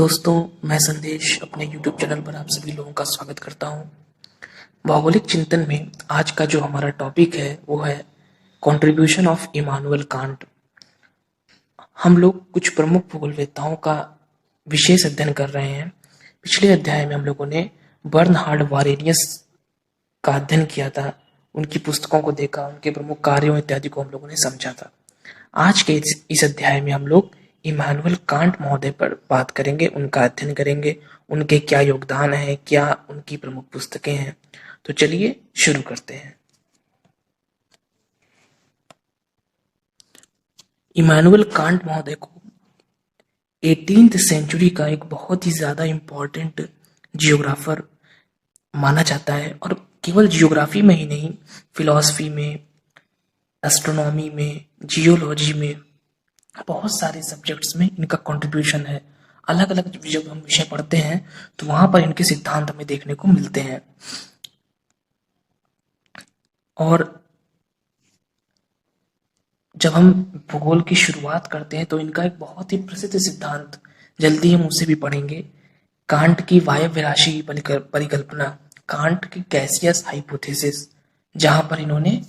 दोस्तों, मैं संदेश अपने YouTube चैनल पर आप सभी लोगों का स्वागत करता हूं। भौगोलिक चिंतन में आज का जो हमारा टॉपिक है वो है कंट्रीब्यूशन ऑफ इमानुएल कांट। हम लोग कुछ प्रमुख भूगोलवेत्ताओं का विशेष अध्ययन कर रहे हैं। पिछले अध्याय में हम लोगों ने बर्नहार्ड वारेनियस का अध्ययन किया था, उनकी पुस्तकों को देखा, उनके प्रमुख कार्यों इत्यादि को हम लोगों ने समझा था। आज के इस अध्याय में हम लोग इमानुएल कांट महोदय पर बात करेंगे, उनका अध्ययन करेंगे, उनके क्या योगदान है, क्या उनकी प्रमुख पुस्तकें हैं। तो चलिए शुरू करते हैं। इमानुएल कांट महोदय को 18th सेंचुरी का एक बहुत ही ज्यादा इम्पोर्टेंट जियोग्राफर माना जाता है, और केवल जियोग्राफी में ही नहीं, फिलॉसफी में, एस्ट्रोनॉमी में, जियोलॉजी में, बहुत सारे सब्जेक्ट्स में इनका कंट्रीब्यूशन है। अलग अलग जब हम विषय पढ़ते हैं तो वहां पर इनके सिद्धांत हमें देखने को मिलते हैं। और जब हम भूगोल की शुरुआत करते हैं तो इनका एक बहुत ही प्रसिद्ध सिद्धांत, जल्दी हम उसे भी पढ़ेंगे, कांट की वायव्य राशि की परिकल्पना, कांट की गैसियस हाइपोथेसिस, जहां पर इन्होंने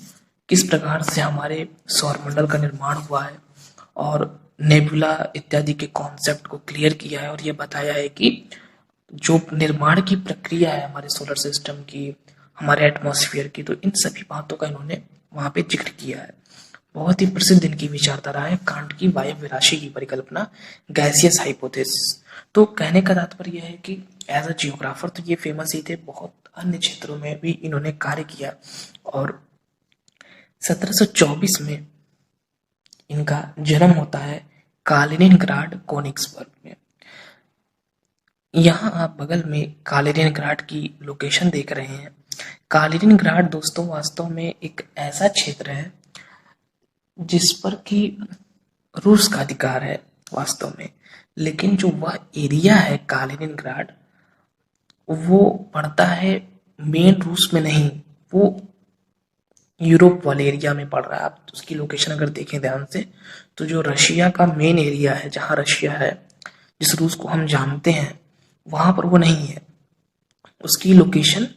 किस प्रकार से हमारे सौरमंडल का निर्माण हुआ है और नेबुला इत्यादि के कॉन्सेप्ट को क्लियर किया है, और यह बताया है कि जो निर्माण की प्रक्रिया है हमारे सोलर सिस्टम की, हमारे एटमॉस्फेयर की, तो इन सभी बातों का इन्होंने वहां पे जिक्र किया है। बहुत ही प्रसिद्ध इनकी विचारधारा है कांट की वायव्य राशि की परिकल्पना, गैसियस हाइपोथेसिस। तो कहने का तात्पर्य यह है कि एज अ जियोग्राफर तो ये फेमस ही थे, बहुत अन्य क्षेत्रों में भी इन्होंने कार्य किया। और 1724 में इनका जन्म होता है कालिनिनग्राड कोनिग्सबर्ग में। यहाँ आप बगल में कालिनिनग्राड की लोकेशन देख रहे हैं। कालिनिनग्राड दोस्तों वास्तव में एक ऐसा क्षेत्र है जिस पर कि रूस का अधिकार है वास्तव में, लेकिन जो वह एरिया है कालिनिनग्राड, वो पड़ता है मेन रूस में नहीं, वो यूरोप वाले एरिया में पड़ रहा है। आप उसकी लोकेशन अगर देखें ध्यान से तो जो रशिया का मेन एरिया है, जहां रशिया है, जिस रूस को हम जानते हैं, वहां पर वो नहीं है। उसकी लोकेशन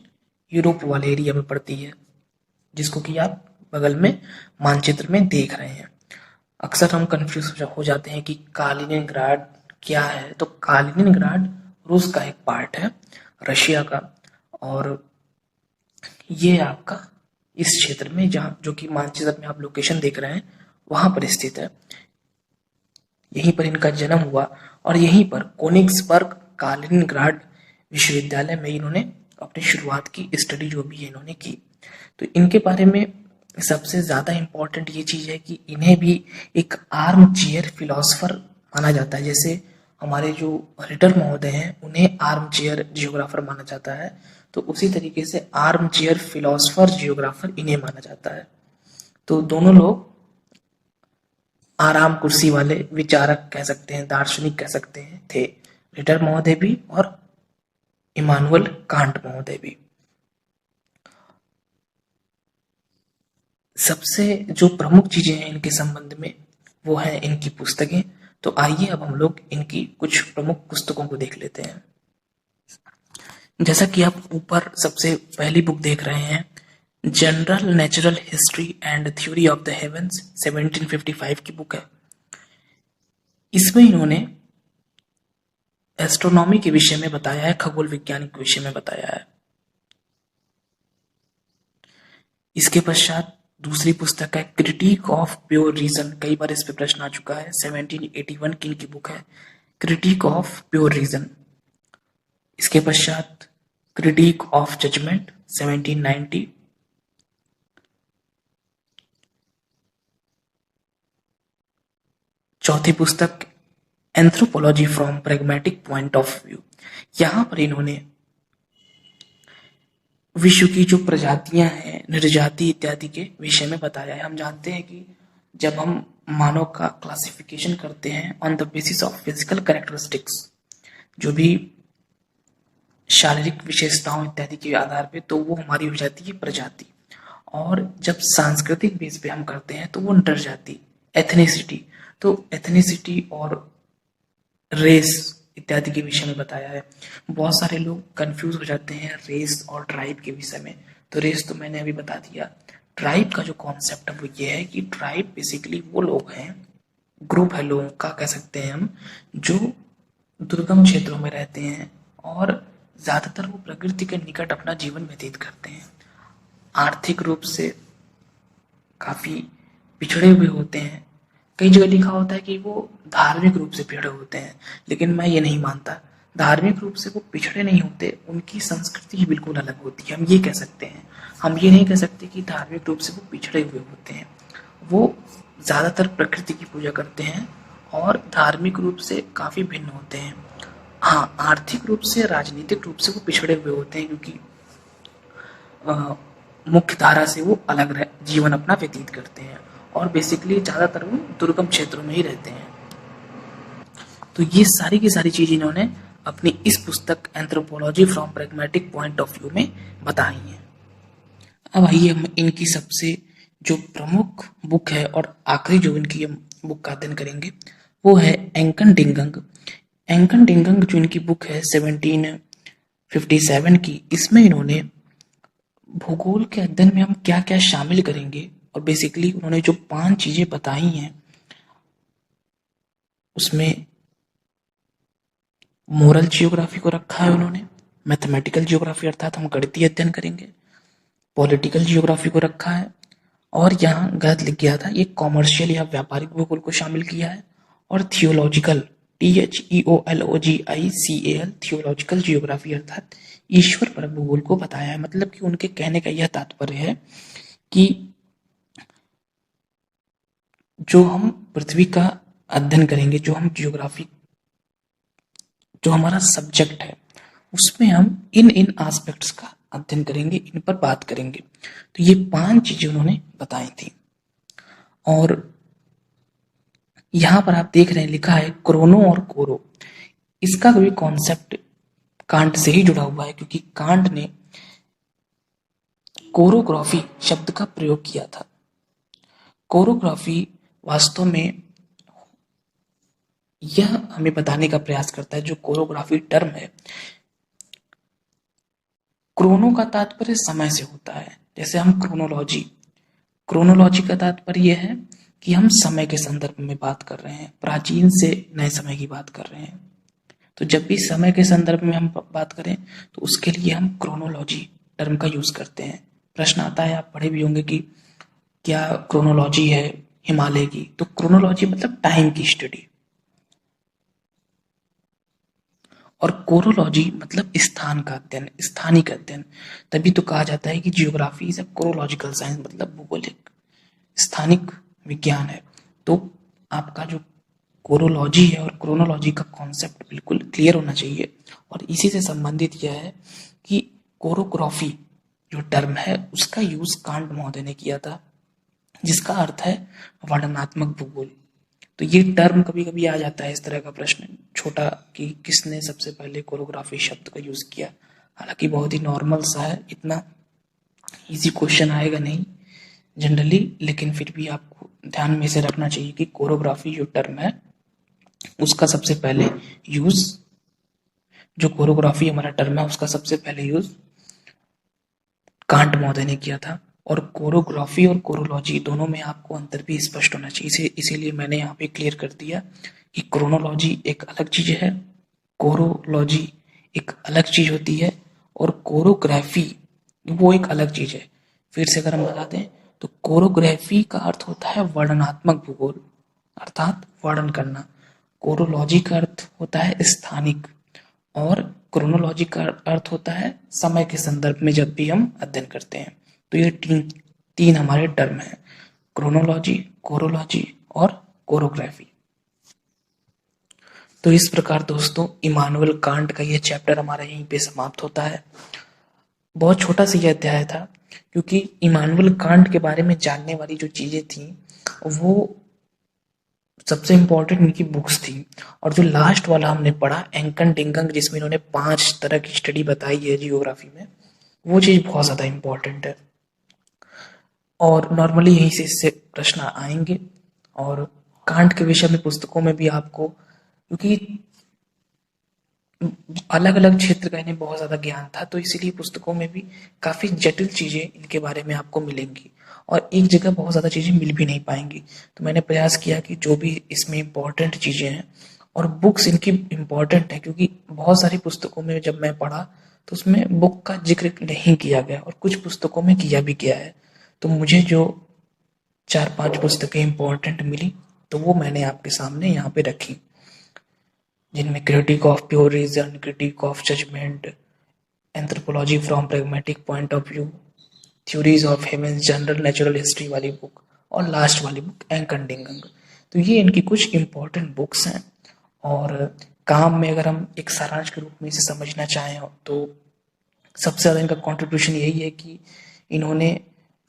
यूरोप वाले एरिया में पड़ती है, जिसको कि आप बगल में मानचित्र में देख रहे हैं। अक्सर हम कंफ्यूज हो जाते हैं कि कालिनिनग्राड क्या है। तो कालिनिनग्राड रूस का एक पार्ट है, रशिया का, और ये आपका इस क्षेत्र में, जहाँ जो कि मानचित्र में आप लोकेशन देख रहे हैं, वहां पर स्थित है। यहीं पर इनका जन्म हुआ और यहीं पर कोनिग्सबर्ग कालिनिनग्राड विश्वविद्यालय में इन्होंने अपनी शुरुआत की, स्टडी जो भी है इन्होंने की। तो इनके बारे में सबसे ज्यादा इंपॉर्टेंट ये चीज है कि इन्हें भी एक आर्म चेयर फिलोसफर माना जाता है। जैसे हमारे जो रिटर महोदय हैं उन्हें आर्म चेयर जियोग्राफर माना जाता है, तो उसी तरीके से आर्म चेयर फिलोसफर जियोग्राफर इन्हें माना जाता है। तो दोनों लोग आराम कुर्सी वाले विचारक कह सकते हैं, दार्शनिक कह सकते हैं, थे, रिटर महोदय भी और इमानुएल कांट महोदय भी। सबसे जो प्रमुख चीजें हैं इनके संबंध में वो है इनकी पुस्तकें। तो आइए अब हम लोग इनकी कुछ प्रमुख पुस्तकों को देख लेते हैं। जैसा कि आप ऊपर सबसे पहली बुक देख रहे हैं, general natural history and theory of the heavens, 1755 की बुक है। इसमें इन्होंने एस्ट्रोनॉमी के विषय में बताया है, खगोल विज्ञान के विषय में बताया है। इसके पश्चात दूसरी पुस्तक है क्रिटिक ऑफ प्योर रीजन, कई बार इस पे प्रश्न आ चुका है, 1781 की इनकी बुक है, क्रिटिक ऑफ प्योर रीजन। इसके पश्चात क्रिटिक ऑफ जजमेंट, 1790। चौथी पुस्तक anthropology from pragmatic point of view. यहां पर इन्होंने विश्व की जो प्रजातियां हैं, निर्जाति इत्यादि के विषय में बताया है। हम जानते हैं कि जब हम मानव का क्लासिफिकेशन करते हैं on the basis of physical characteristics, जो भी शारीरिक विशेषताओं इत्यादि के आधार पे, तो वो हमारी हो जाती है प्रजाति। और जब सांस्कृतिक बेस पे हम करते हैं तो वो नर जाति, एथनिसिटी। तो एथनिसिटी और रेस इत्यादि के विषय में बताया है। बहुत सारे लोग कंफ्यूज हो जाते हैं रेस और ट्राइब के विषय में। तो रेस तो मैंने अभी बता दिया। ट्राइब का जो कॉन्सेप्ट है वो ये है कि ट्राइब बेसिकली वो लोग हैं, ग्रुप है लोगों का कह सकते हैं हम, जो दुर्गम क्षेत्रों में रहते हैं और ज्यादातर वो प्रकृति के निकट अपना जीवन व्यतीत करते हैं। आर्थिक रूप से काफी पिछड़े हुए होते हैं। कई जगह लिखा होता है कि वो धार्मिक रूप से पिछड़े होते हैं, लेकिन मैं ये नहीं मानता। धार्मिक रूप से वो पिछड़े नहीं होते, उनकी संस्कृति ही बिल्कुल अलग होती है, हम ये कह सकते हैं। हम ये नहीं कह सकते कि धार्मिक रूप से वो पिछड़े हुए होते हैं। वो ज्यादातर प्रकृति की पूजा करते हैं और धार्मिक रूप से काफी भिन्न होते हैं। हाँ, आर्थिक रूप से, राजनीतिक रूप से वो पिछड़े हुए होते हैं, क्योंकि मुख्य धारा से वो अलग जीवन अपना व्यतीत करते हैं और बेसिकली ज्यादातर वो दुर्गम क्षेत्रों में ही रहते हैं। तो ये सारी की सारी चीज इन्होंने अपनी इस पुस्तक anthropology from pragmatic point of view में बताई हैं। अब आइए हम इनकी सबसे जो प्रमुख बुक है और आखिरी जो इनकी बुक का अध्ययन करेंगे वो है एंकन डिंगंग। एंकन डिंगंग जो इनकी बुक है 1757 की, इसमें इन्होंने भूगोल के अध्ययन में हम क्या क्या शामिल करेंगे और बेसिकली उन्होंने जो 5 चीजें बताई हैं उसमें मोरल जियोग्राफी को रखा है उन्होंने, मैथमेटिकल जियोग्राफी अर्थात हम गणितीय अध्ययन करेंगे, पॉलिटिकल जियोग्राफी को रखा है और यहाँ गलत लिख गया था, ये कॉमर्शियल या व्यापारिक भूगोल को शामिल किया है, और थियोलॉजिकल THEOLOGICAL थियोलॉजिकल जियोग्राफी अर्थात ईश्वर पर भूगोल को बताया है। मतलब कि उनके कहने का यह तात्पर्य है कि जो हम पृथ्वी का अध्ययन करेंगे, जो हम जियोग्राफी, जो हमारा सब्जेक्ट है, उसमें हम इन इन एस्पेक्ट्स का अध्ययन करेंगे, इन पर बात करेंगे। तो ये 5 चीजें उन्होंने बताई थी। और यहां पर आप देख रहे हैं लिखा है क्रोनो और कोरो। इसका भी कॉन्सेप्ट कांट से ही जुड़ा हुआ है, क्योंकि कांट ने कोरोग्राफी शब्द का प्रयोग किया था। कोरोग्राफी वास्तव में यह हमें बताने का प्रयास करता है, जो कोरोग्राफी टर्म है, क्रोनो का तात्पर्य समय से होता है। जैसे हम क्रोनोलॉजी का तात्पर्य यह है कि हम समय के संदर्भ में बात कर रहे हैं, प्राचीन से नए समय की बात कर रहे हैं। तो जब भी समय के संदर्भ में हम बात करें तो उसके लिए हम क्रोनोलॉजी टर्म का यूज करते हैं। प्रश्न आता है, आप पढ़े भी होंगे कि क्या क्रोनोलॉजी है हिमालय की, तो क्रोनोलॉजी मतलब टाइम की स्टडी, और कोरोलॉजी मतलब स्थान का अध्ययन, स्थानिक अध्ययन। तभी तो कहा जाता है कि जियोग्राफी इज अ कोरोलॉजिकल साइंस, मतलब भूगोलिक स्थानिक विज्ञान है। तो आपका जो कोरोलॉजी है और क्रोनोलॉजी का कॉन्सेप्ट बिल्कुल क्लियर होना चाहिए। और इसी से संबंधित यह है कि कोरोग्राफी जो टर्म है उसका यूज कांट महोदय ने किया था, जिसका अर्थ है वर्णनात्मक भूगोल। तो ये टर्म कभी कभी आ जाता है इस तरह का प्रश्न छोटा, कि किसने सबसे पहले कोरियोग्राफी शब्द का यूज किया। हालांकि बहुत ही नॉर्मल सा है, इतना इजी क्वेश्चन आएगा नहीं जनरली, लेकिन फिर भी आपको ध्यान में से रखना चाहिए कि कोरियोग्राफी जो टर्म है उसका सबसे पहले यूज, जो कोरियोग्राफी हमारा टर्म है उसका सबसे पहले यूज कांट महोदय ने किया था। और कोरोग्राफी और कोरोलॉजी दोनों में आपको अंतर भी स्पष्ट होना चाहिए, इसीलिए मैंने यहाँ पे क्लियर कर दिया कि क्रोनोलॉजी एक अलग चीज है, कोरोलॉजी एक अलग चीज होती है, और कोरोग्राफी वो एक अलग चीज है। फिर से अगर हम बता दें तो कोरोग्राफी का अर्थ होता है वर्णनात्मक भूगोल, अर्थात वर्णन करना। कोरोलॉजी का अर्थ होता है स्थानिक, और क्रोनोलॉजी का अर्थ होता है समय के संदर्भ में जब भी हम अध्ययन करते हैं। तो ये तीन हमारे टर्म हैं, क्रोनोलॉजी, कोरोलॉजी और कोरोग्राफी। तो इस प्रकार दोस्तों इमानुएल कांट का यह चैप्टर हमारा यहीं पे समाप्त होता है। बहुत छोटा सा यह अध्याय था, क्योंकि इमानुएल कांट के बारे में जानने वाली जो चीजें थी वो सबसे इम्पोर्टेंट इनकी बुक्स थी। और जो लास्ट वाला हमने पढ़ा एंकन डिंगंग, जिसमें इन्होंने 5 तरह की स्टडी बताई है जियोग्राफी में, वो चीज बहुत ज्यादा इम्पोर्टेंट है और नॉर्मली यहीं से इससे प्रश्न आएंगे। और कांट के विषय में पुस्तकों में भी आपको, क्योंकि अलग अलग क्षेत्र का इन्हें बहुत ज़्यादा ज्ञान था, तो इसीलिए पुस्तकों में भी काफ़ी जटिल चीज़ें इनके बारे में आपको मिलेंगी और एक जगह बहुत ज़्यादा चीज़ें मिल भी नहीं पाएंगी। तो मैंने प्रयास किया कि जो भी इसमें इम्पोर्टेंट चीज़ें हैं, और बुक्स इनकी इम्पोर्टेंट है क्योंकि बहुत सारी पुस्तकों में जब मैं पढ़ा तो उसमें बुक का जिक्र नहीं किया गया और कुछ पुस्तकों में किया भी गया है। तो मुझे जो 4-5 पुस्तकें इम्पोर्टेंट मिली तो वो मैंने आपके सामने यहाँ पे रखी, जिनमें critique of pure reason, critique of judgment, anthropology from pragmatic point of view, theories of heavens, general natural history वाली बुक और लास्ट वाली बुक एंकंडिंगंग। तो ये इनकी कुछ इम्पोर्टेंट बुक्स हैं और काम में अगर हम एक सारांश के रूप में इसे समझना चाहें तो सबसे ज़्यादा इनका कंट्रीब्यूशन यही है कि इन्होंने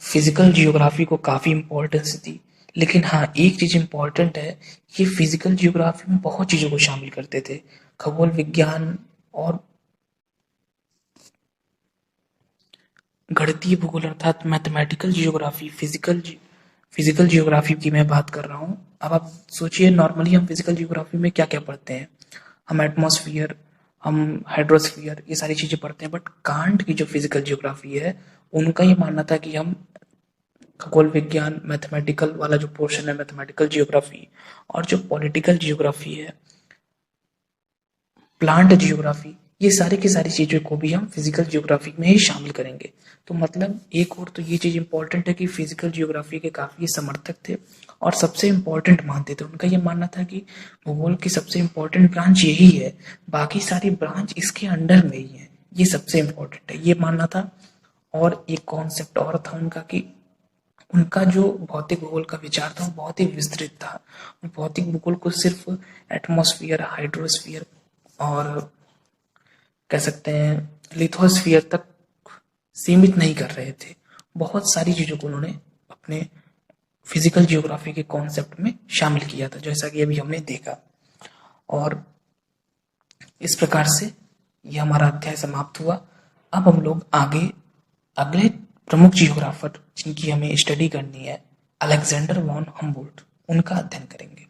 फिजिकल जियोग्राफी को काफ़ी इम्पोर्टेंस दी। लेकिन हाँ, एक चीज़ इम्पोर्टेंट है, ये फिजिकल जियोग्राफी में बहुत चीज़ों को शामिल करते थे, खगोल विज्ञान और गणितीय भूगोल अर्थात मैथमेटिकल जियोग्राफी, फिजिकल जियोग्राफी की मैं बात कर रहा हूँ। अब आप सोचिए, नॉर्मली हम फिजिकल जियोग्राफी में क्या क्या पढ़ते हैं, हम एटमॉस्फियर, हम हाइड्रोस्फियर, ये सारी चीज़ें पढ़ते हैं। बट कांट की जो फिजिकल जियोग्राफी है, उनका ये मानना था कि हम खगोल विज्ञान, मैथमेटिकल वाला जो पोर्शन है मैथमेटिकल जियोग्राफी, और जो पॉलिटिकल जियोग्राफी है, प्लांट जियोग्राफी, ये सारी की सारी चीज़ों को भी हम फिजिकल जियोग्राफी में ही शामिल करेंगे। तो मतलब एक और तो ये चीज़ इंपॉर्टेंट है कि फिजिकल जियोग्राफी के काफ़ी समर्थक थे और सबसे इम्पोर्टेंट मानते थे। उनका ये मानना था कि भूगोल की सबसे इम्पोर्टेंट ब्रांच यही है, बाकी सारी ब्रांच इसके अंडर में ही है, ये सबसे इम्पोर्टेंट है, ये मानना था। और एक कॉन्सेप्ट और था उनका कि उनका जो भौतिक भूगोल का विचार था वो बहुत ही विस्तृत था। भौतिक भूगोल को सिर्फ एटमॉस्फियर, हाइड्रोस्फियर और कह सकते हैं लिथोस्फियर तक सीमित नहीं कर रहे थे। बहुत सारी चीज़ों को उन्होंने अपने फिजिकल जियोग्राफी के कॉन्सेप्ट में शामिल किया था, जैसा कि अभी हमने देखा। और इस प्रकार से यह हमारा अध्याय समाप्त हुआ। अब हम लोग आगे अगले प्रमुख जियोग्राफर जिनकी हमें स्टडी करनी है, अलेक्जेंडर वॉन हम्बोल्ट, उनका अध्ययन करेंगे।